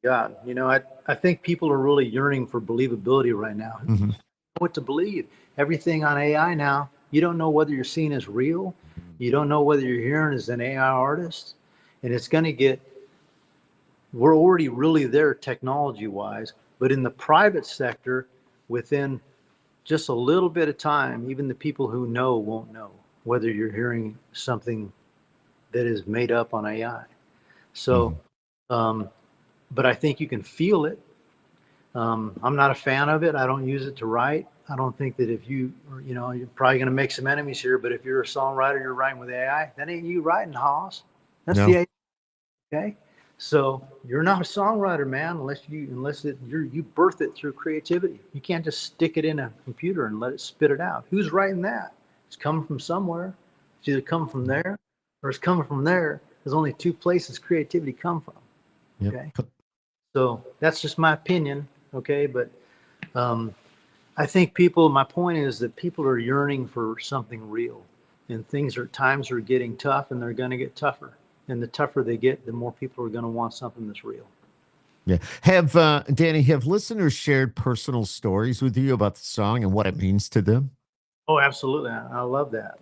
God, you know, I think people are really yearning for believability right now. Mm-hmm. What to believe? Everything on AI now, you don't know whether you're seeing as real. You don't know whether you're hearing as an AI artist. And it's going to get, we're already really there technology-wise, but in the private sector, within just a little bit of time, even the people who know won't know whether you're hearing something that is made up on AI. So, but I think you can feel it. I'm not a fan of it. I don't use it to write. I don't think that if you know, you're probably going to make some enemies here, but if you're a songwriter, you're writing with AI, that ain't you writing, Hoss. That's the AI. Okay. So you're not a songwriter, man, unless you birth it through creativity. You can't just stick it in a computer and let it spit it out. Who's writing that? It's coming from somewhere. It's either coming from there or it's coming from there. There's only two places creativity come from. Yep. Okay. So that's just my opinion. Okay. But I think my point is that people are yearning for something real, and times are getting tough, and they're going to get tougher. And the tougher they get, the more people are going to want something that's real. Yeah. Danny, have listeners shared personal stories with you about the song and what it means to them? Oh, absolutely. I love that.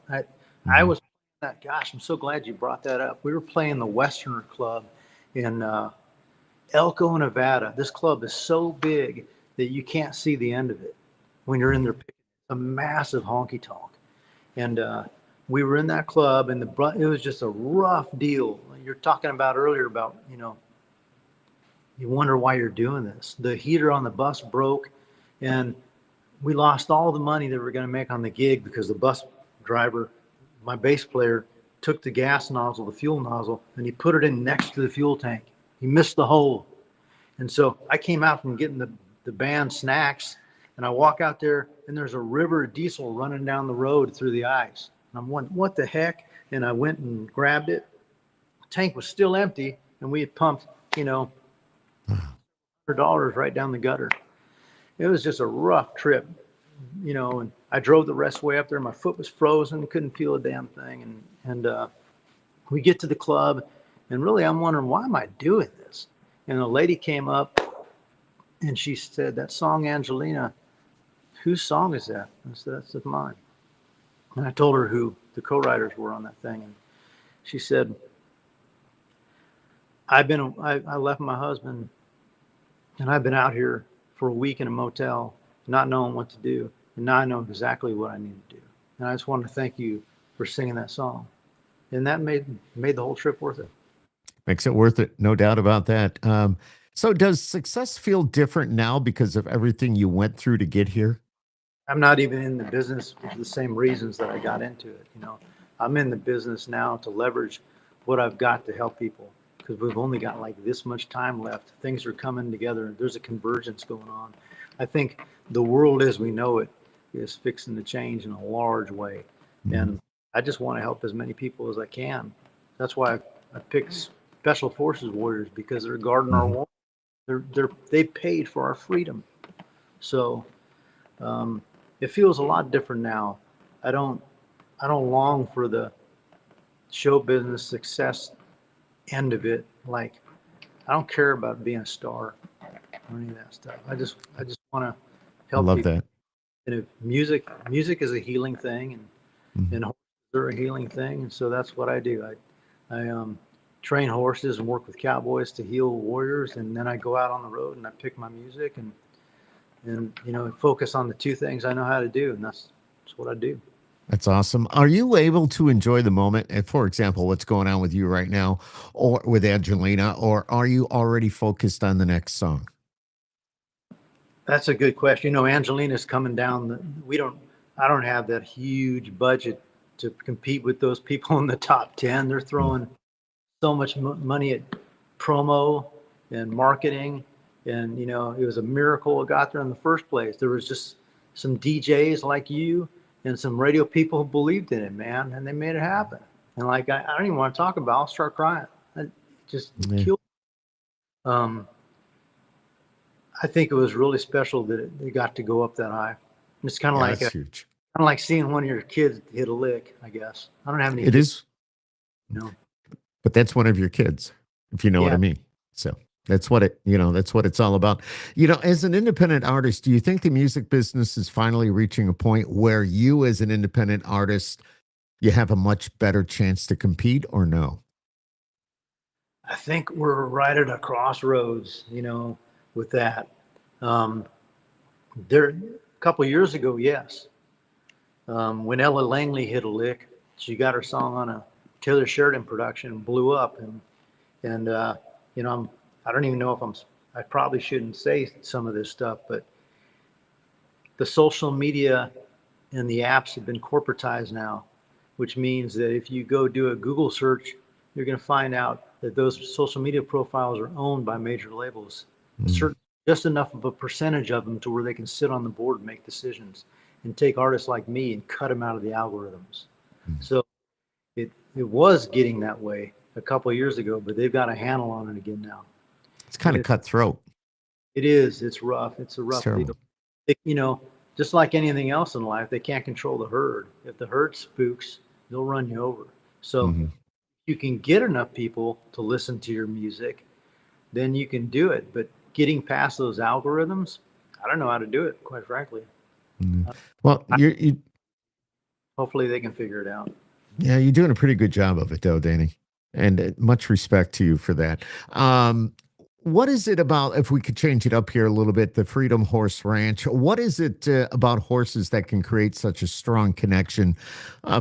I was, gosh, I'm so glad you brought that up. We were playing the Westerner Club in Elko, Nevada. This club is so big that you can't see the end of it when you're in there. It's a massive honky tonk. And we were in that club, and it was just a rough deal. You're talking about earlier about, you know, you wonder why you're doing this. The heater on the bus broke, and we lost all the money that we were going to make on the gig because the bus driver, my bass player, took the gas nozzle, the fuel nozzle, and he put it in next to the fuel tank. He missed the hole. And so I came out from getting the band snacks, and I walk out there, and there's a river of diesel running down the road through the ice. And I'm wondering, what the heck? And I went and grabbed it. The tank was still empty, and we had pumped, you know, $100 right down the gutter. It was just a rough trip, you know, and I drove the rest of the way up there. My foot was frozen, couldn't feel a damn thing. And we get to the club, and really I'm wondering, why am I doing this? And a lady came up, and she said, that song, Angelina, whose song is that? I said, that's mine. And I told her who the co-writers were on that thing. And she said, I left my husband, and I've been out here for a week in a motel, not knowing what to do. And now I know exactly what I need to do. And I just wanted to thank you for singing that song. and that made the whole trip worth it. Makes it worth it, no doubt about that. So does success feel different now because of everything you went through to get here? I'm not even in the business for the same reasons that I got into it. I'm in the business now to leverage what I've got to help people, because we've only got like this much time left. Things are coming together. There's a convergence going on. I think the world as we know it is fixing to change in a large way. And I just want to help as many people as I can. That's why I picked Special Forces Warriors, because they're guarding our wall. They paid for our freedom. So it feels a lot different now. I don't long for the show business success end of it. Like, I don't care about being a star or any of that stuff. I just want to I help love people. that. And if music is a healing thing, and horses are a healing thing, and so that's what I do. I train horses and work with cowboys to heal warriors, and then I go out on the road and I pick my music and focus on the two things I know how to do, and that's what I do. That's awesome. Are you able to enjoy the moment? And for example, what's going on with you right now or with Angelina, or are you already focused on the next song? That's a good question. Angelina's coming down. I don't have that huge budget to compete with those people in the top 10. They're throwing so much money at promo and marketing. And, it was a miracle it got there in the first place. There was just some DJs like you and some radio people who believed in it, man. And they made it happen. And I don't even want to talk about it. I'll start crying. It just killed me. I think it was really special that it got to go up that high. It's kind of That's huge. kind of like seeing one of your kids hit a lick, I guess. I don't have any It kids. is, but that's one of your kids, if you know what I mean. So that's what it's all about. As an independent artist, do you think the music business is finally reaching a point where you as an independent artist, you have a much better chance to compete, or no? I think we're right at a crossroads, with that. There, a couple of years ago, yes. When Ella Langley hit a lick, she got her song on a Taylor Sheridan production and blew up. And I don't even know if I probably shouldn't say some of this stuff, but the social media and the apps have been corporatized now, which means that if you go do a Google search, you're going to find out that those social media profiles are owned by major labels. Just enough of a percentage of them to where they can sit on the board and make decisions and take artists like me and cut them out of the algorithms. So it was getting that way a couple of years ago, but they've got a handle on it again now. It's kind of cutthroat. It is. It's rough. It's a rough deal. Just like anything else in life, they can't control the herd. If the herd spooks, they'll run you over. So you can get enough people to listen to your music, then you can do it. But getting past those algorithms, I don't know how to do it, quite frankly. Well, hopefully they can figure it out. Yeah, you're doing a pretty good job of it, though, Danny. And much respect to you for that. What is it about, if we could change it up here a little bit, the Freedom Horse Ranch, what is it about horses that can create such a strong connection,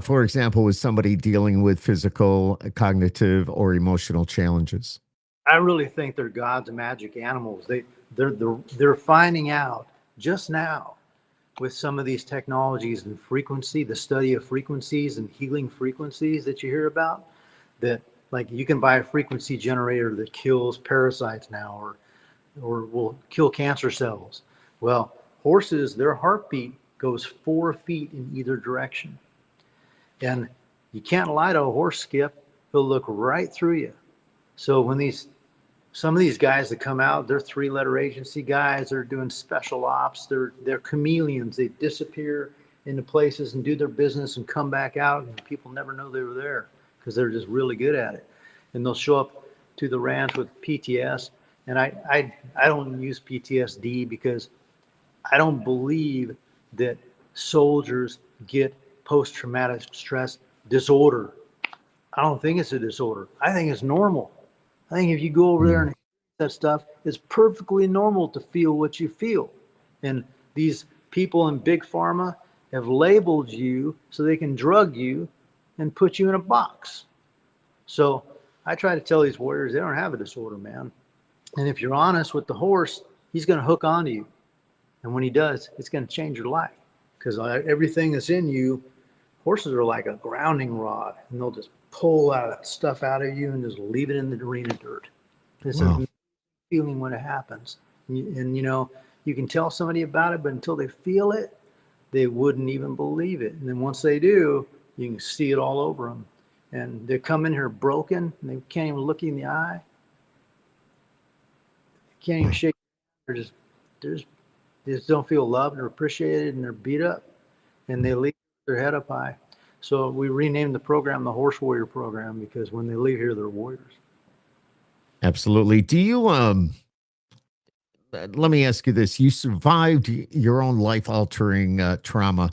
for example, with somebody dealing with physical, cognitive, or emotional challenges? I really think they're God's magic animals. They're finding out just now with some of these technologies and frequency, the study of frequencies and healing frequencies that you hear about, that like you can buy a frequency generator that kills parasites now or will kill cancer cells. Well, horses, their heartbeat goes 4 feet in either direction. And you can't lie to a horse, Skip. He'll look right through you. So when some of these guys that come out, they're 3-letter agency guys, they're doing special ops, they're chameleons. They disappear into places and do their business and come back out, and people never know they were there because they're just really good at it. And they'll show up to the ranch with PTS. And I don't use PTSD because I don't believe that soldiers get post-traumatic stress disorder. I don't think it's a disorder. I think it's normal. I think if you go over there and that stuff, it's perfectly normal to feel what you feel. And these people in big pharma have labeled you so they can drug you and put you in a box. So I try to tell these warriors they don't have a disorder, man. And if you're honest with the horse, he's going to hook onto you. And when he does, it's going to change your life, because everything that's in you, horses are like a grounding rod, and they'll just pull that stuff out of you and just leave it in the arena dirt. It's a feeling when it happens. And, you know, you can tell somebody about it, but until they feel it, they wouldn't even believe it. And then once they do, you can see it all over them. And they come in here broken, and they can't even look you in the eye. They can't even shake. They just don't feel loved or appreciated, and they're beat up, and they leave their head up high. So we renamed the program the Horse Warrior Program, because when they leave here, they're warriors. Absolutely. Do you, let me ask you this. You survived your own life-altering trauma.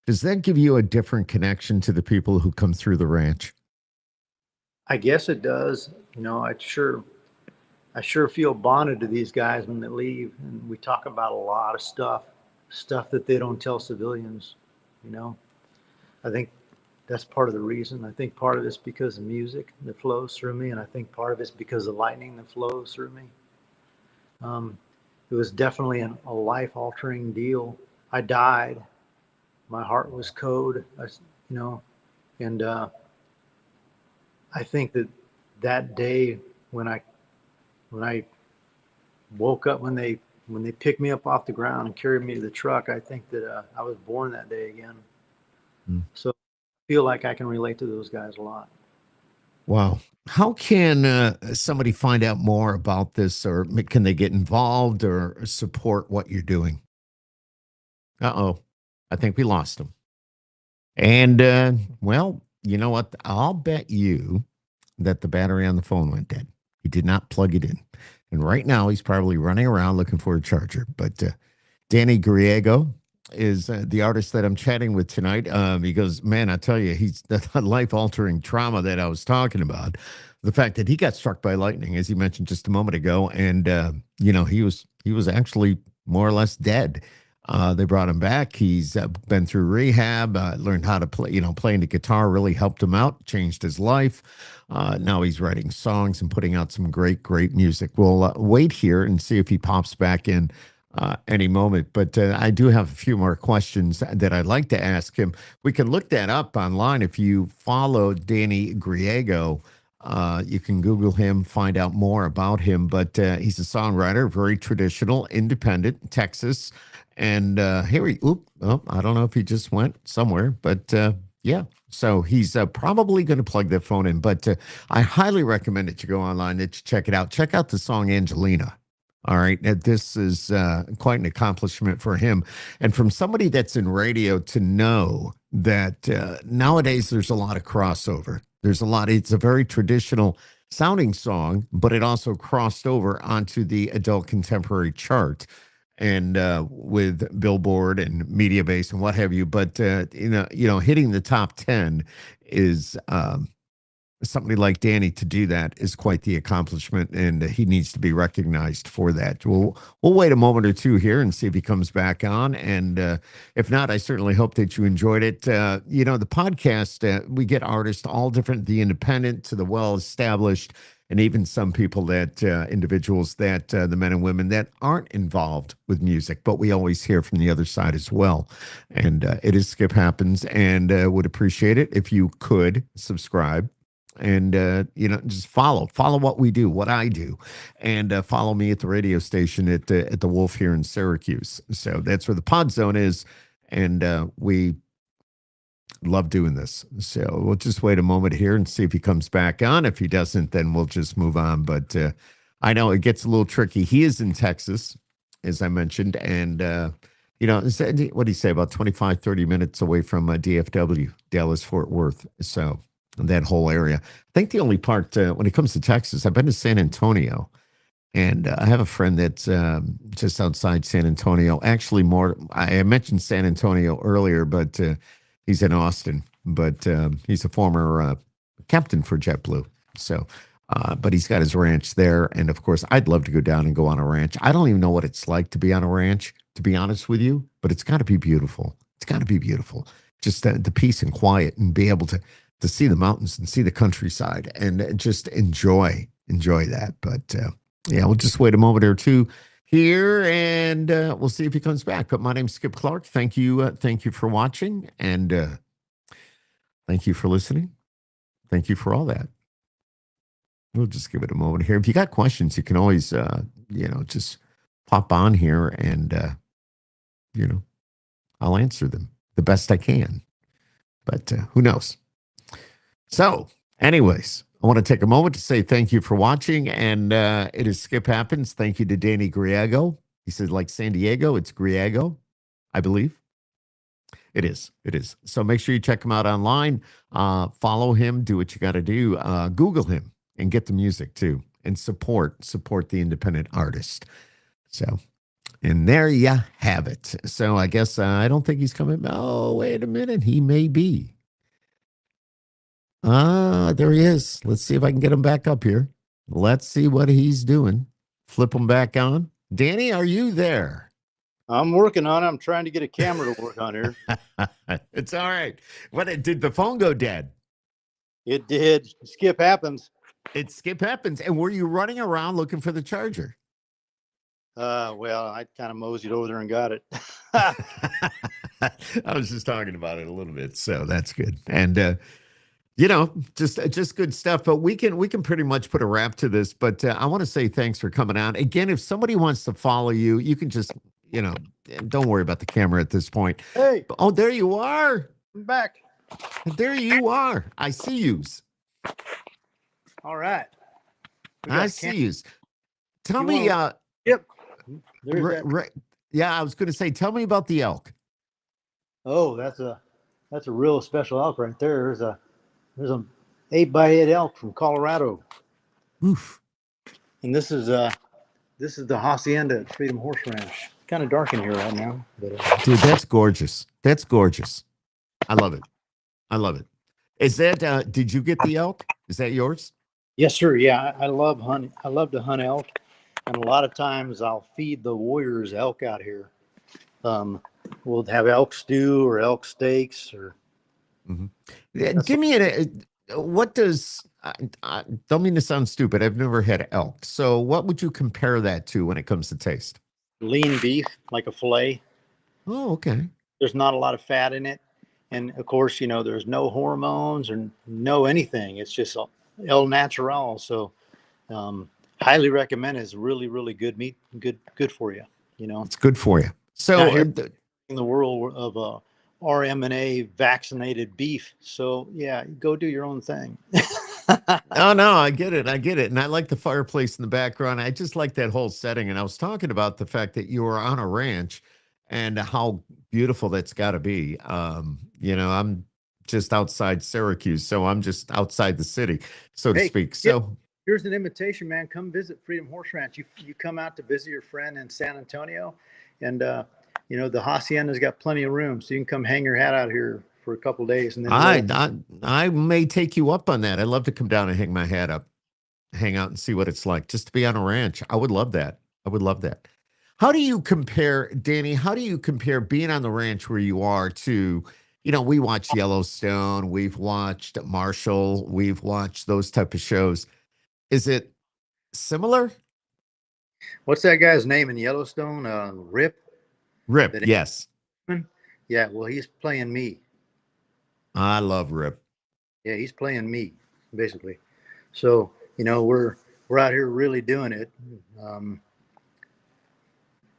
Does that give you a different connection to the people who come through the ranch? I guess it does. You know, I sure feel bonded to these guys when they leave, and we talk about a lot of stuff that they don't tell civilians. You know, I think that's part of the reason. I think part of it's because of music that flows through me, and I think part of it's because of lightning that flows through me. It was definitely a life-altering deal. I died. My heart was code, you know, and I think that day when I woke up, when they picked me up off the ground and carried me to the truck, I think that I was born that day again. So I feel like I can relate to those guys a lot. Wow. How can somebody find out more about this, or can they get involved or support what you're doing? Uh-oh. I think we lost him. And, well, you know what? I'll bet you that the battery on the phone went dead. He did not plug it in. And right now he's probably running around looking for a charger. But Danny Griego is the artist that I'm chatting with tonight. He goes, man, I tell you, he's the life-altering trauma that I was talking about. The fact that he got struck by lightning, as you mentioned just a moment ago, and you know, he was actually more or less dead. They brought him back. He's been through rehab, learned how to play, you know, playing the guitar really helped him out, changed his life. Now he's writing songs and putting out some great, great music. We'll wait here and see if he pops back in any moment. But I do have a few more questions that I'd like to ask him. We can look that up online. If you follow Danny Griego, you can Google him, find out more about him. But he's a songwriter, very traditional, independent, Texas. And here I don't know if he just went somewhere, but yeah. So he's probably going to plug that phone in. But I highly recommend that you go online, that you check it out. Check out the song Angelina. All right. This is quite an accomplishment for him. And from somebody that's in radio to know that nowadays there's a lot of crossover. It's a very traditional sounding song, but it also crossed over onto the adult contemporary chart, and with Billboard and Media Base and what have you. But you know, hitting the top 10 is somebody like Danny, to do that is quite the accomplishment, and he needs to be recognized for that. We'll wait a moment or two here and see if he comes back on. And if not, I certainly hope that you enjoyed it. You know, the podcast, we get artists all different, the independent to the well-established, and even some people that individuals that the men and women that aren't involved with music, but we always hear from the other side as well. And it is Skip Happens, and would appreciate it if you could subscribe. And, you know, just follow what we do, what I do, and follow me at the radio station at the Wolf here in Syracuse. So that's where the Pod Zone is. And we love doing this. So we'll just wait a moment here and see if he comes back on. If he doesn't, then we'll just move on. But I know it gets a little tricky. He is in Texas, as I mentioned. And, you know, what do you say, about 25, 30 minutes away from DFW, Dallas, Fort Worth. So that whole area. I think the only part when it comes to Texas, I've been to San Antonio, and I have a friend that's just outside San Antonio. Actually, I mentioned San Antonio earlier, but he's in Austin. But he's a former captain for JetBlue. So, but he's got his ranch there, and of course, I'd love to go down and go on a ranch. I don't even know what it's like to be on a ranch, to be honest with you, but it's got to be beautiful. It's got to be beautiful. Just the peace and quiet, and be able to to see the mountains and see the countryside and just enjoy that. But yeah, we'll just wait a moment or two here, and we'll see if he comes back. But my name's Skip Clark. Thank you for watching, and thank you for listening. Thank you for all that. We'll just give it a moment here. If you got questions, you can always just pop on here, and I'll answer them the best I can. But who knows? So, anyways, I want to take a moment to say thank you for watching, and it is Skip Happens. Thank you to Danny Griego. He says, like San Diego, it's Griego, I believe. It is. So make sure you check him out online. Follow him. Do what you got to do. Google him and get the music too, and support the independent artist. So, and there you have it. So I guess I don't think he's coming. Oh, wait a minute. He may be. There he is. Let's see if I can get him back up here. Let's see what he's doing. Flip him back on. Danny, are you there? I'm working on it. I'm trying to get a camera to work on here. It's all right. What did the phone go dead? It did. Skip Happens. It Skip Happens. And were you running around looking for the charger? Well, I kind of moseyed over there and got it. I was just talking about it a little bit, so that's good. And just good stuff. But we can pretty much put a wrap to this. But I want to say thanks for coming on. Again, if somebody wants to follow you, you can just don't worry about the camera at this point. Hey, Oh, there you are. I'm back. There you are. I see yous. All right. I see yous. Tell me, Yep. There's that. yeah, I was going to say, tell me about the elk. Oh, that's a real special elk right there. There's a 8x8 elk from Colorado, Oof. and this is the hacienda at Freedom Horse Ranch. Kind of dark in here right now, but Dude, that's gorgeous. That's gorgeous. I love it. Is that? Did you get the elk? Is that yours? yes, sir. Yeah, I love hunting. I love to hunt elk, and a lot of times I'll feed the warriors elk out here. We'll have elk stew or elk steaks or. Give me what does, I don't mean to sound stupid. I've never had elk. So what would you compare that to when it comes to taste? Lean beef, like a fillet. Oh, okay. There's not a lot of fat in it. And of course, there's no hormones or no anything. It's just el natural. So highly recommend it. It's really, really good meat. Good for you. It's good for you. So Now, here in the world of RMNA vaccinated beef. So yeah, go do your own thing. oh no, I get it. And I like the fireplace in the background. I just like that whole setting. And I was talking about the fact that you were on a ranch and how beautiful that's got to be. I'm just outside Syracuse, so I'm just outside the city, so to speak. So here's an invitation, man. Come visit Freedom Horse Ranch. You come out to visit your friend in San Antonio, and the hacienda's got plenty of room, so you can come hang your hat out here for a couple of days. And then I may take you up on that. I'd love to come down and hang my hat up, hang out and see what it's like just to be on a ranch. I would love that. How do you compare, Danny? How do you compare being on the ranch where you are to, we watch Yellowstone, we've watched Marshall, we've watched those type of shows. Is it similar? What's that guy's name in Yellowstone? Rip, yes. Yeah, well, he's playing me. I love Rip. Yeah, he's playing me, basically. So, we're out here really doing it.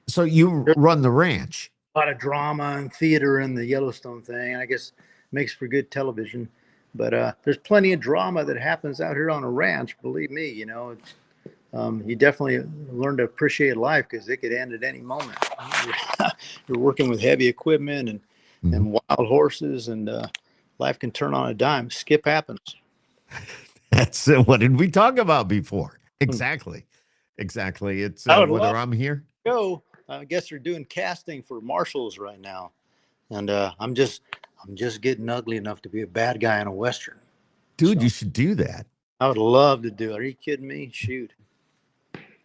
So you run the ranch. A lot of drama and theater in the Yellowstone thing. I guess makes for good television. But there's plenty of drama that happens out here on a ranch. Believe me, you definitely learn to appreciate life because it could end at any moment. You're working with heavy equipment and wild horses, and life can turn on a dime. Skip happens. That's what did we talk about before? Exactly. It's whether I'm here. Go. I guess they're doing casting for marshals right now, and I'm just getting ugly enough to be a bad guy in a Western. Dude, so, you should do that. I would love to do it. Are you kidding me? Shoot.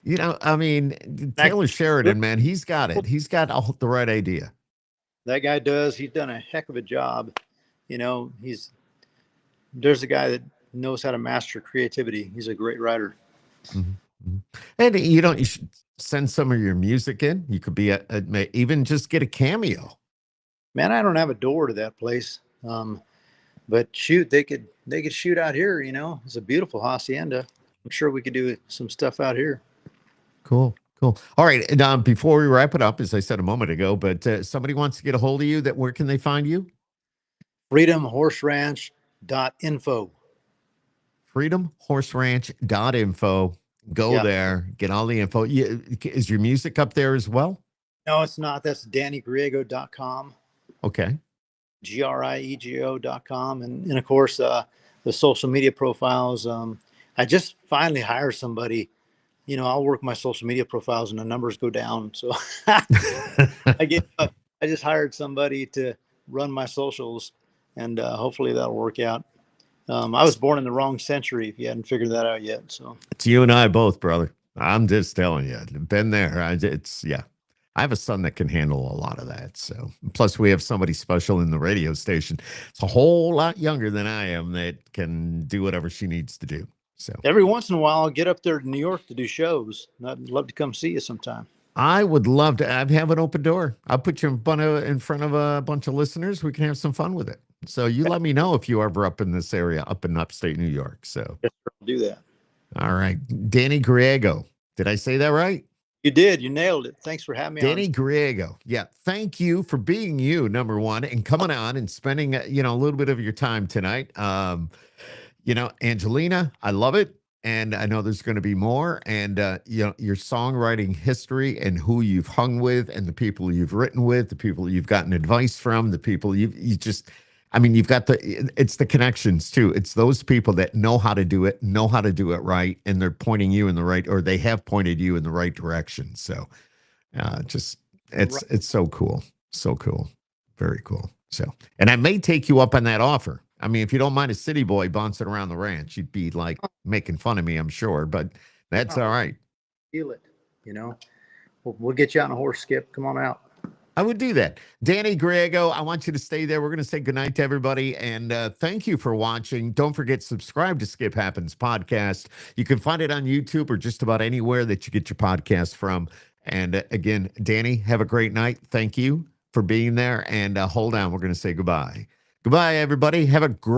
Taylor Sheridan, man, he's got it. He's got the right idea. That guy does. He's done a heck of a job. He's there's a guy that knows how to master creativity. He's a great writer. Mhm, mhm. And you should send some of your music in. You could be even just get a cameo. Man, I don't have a door to that place. But shoot, they could shoot out here. It's a beautiful hacienda. I'm sure we could do some stuff out here. Cool. Cool. All right. And, before we wrap it up, as I said a moment ago, but somebody wants to get a hold of you, where can they find you? freedomhorseranch.info. freedomhorseranch.info. Go Yeah. there, get all the info. Is your music up there as well? No, it's not. That's dannygriego.com. Okay. griego.com. And of course, the social media profiles. I just finally hired somebody. I'll work my social media profiles and the numbers go down. So I just hired somebody to run my socials, and hopefully that'll work out. I was born in the wrong century, if you hadn't figured that out yet. So it's you and I both, brother. I'm just telling you, been there. I have a son that can handle a lot of that. So plus we have somebody special in the radio station. It's a whole lot younger than I am that can do whatever she needs to do. So every once in a while, I'll get up there to New York to do shows. I'd love to come see you sometime. I would love to. I have an open door. I'll put you in front of a bunch of listeners. We can have some fun with it. So you let me know if you ever up in this area, up in upstate New York. So Yes, I'll do that. All right. Danny Griego. Did I say that right? You did. You nailed it. Thanks for having me Danny on. Griego. Yeah. Thank you for being you, number one, and coming on and spending, a little bit of your time tonight. Angelina, I love it. And I know there's going to be more. And, your songwriting history and who you've hung with and the people you've written with, the people you've gotten advice from, the people you've got it's the connections too. It's those people that know how to do it right. And they're pointing you in the right, or they have pointed you in the right direction. So it's so cool. So cool. Very cool. So, and I may take you up on that offer. I mean, if you don't mind a city boy bouncing around the ranch, you'd be like making fun of me, I'm sure, but that's all right. Feel it. We'll get you on a horse, Skip. Come on out. I would do that. Danny Griego, I want you to stay there. We're going to say goodnight to everybody. And thank you for watching. Don't forget, subscribe to Skip Happens Podcast. You can find it on YouTube or just about anywhere that you get your podcast from. And again, Danny, have a great night. Thank you for being there. And hold on. We're going to say goodbye. Goodbye, everybody. Have a great